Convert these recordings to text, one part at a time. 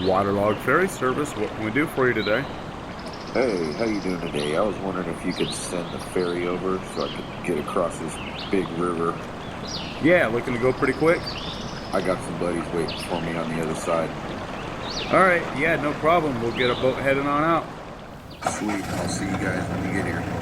Waterlog ferry service. What can we do for you today? Hey, how you doing today? I was wondering if you could send the ferry over so I could get across this big river. Yeah, looking to go pretty quick. I got some buddies waiting for me on the other side. All right, yeah, no problem. We'll get a boat heading on out. Sweet, I'll see you guys when you get here.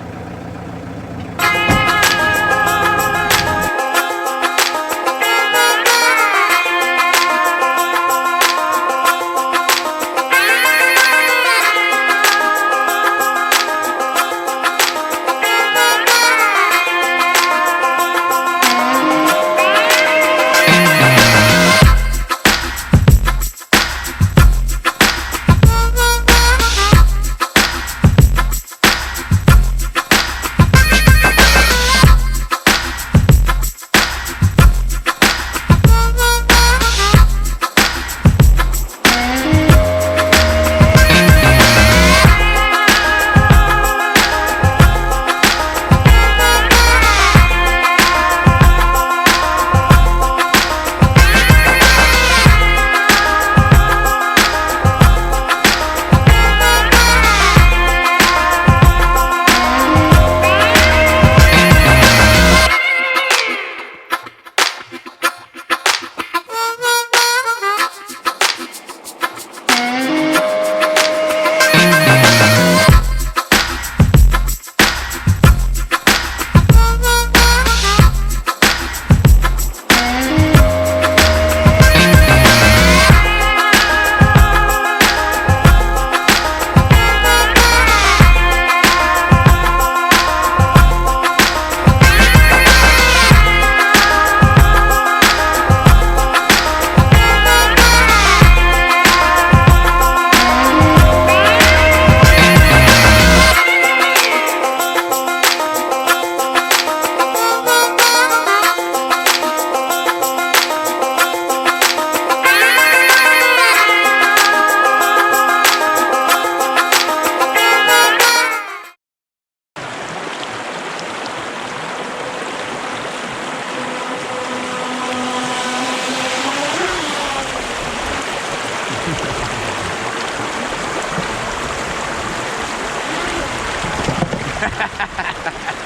Ha ha ha ha!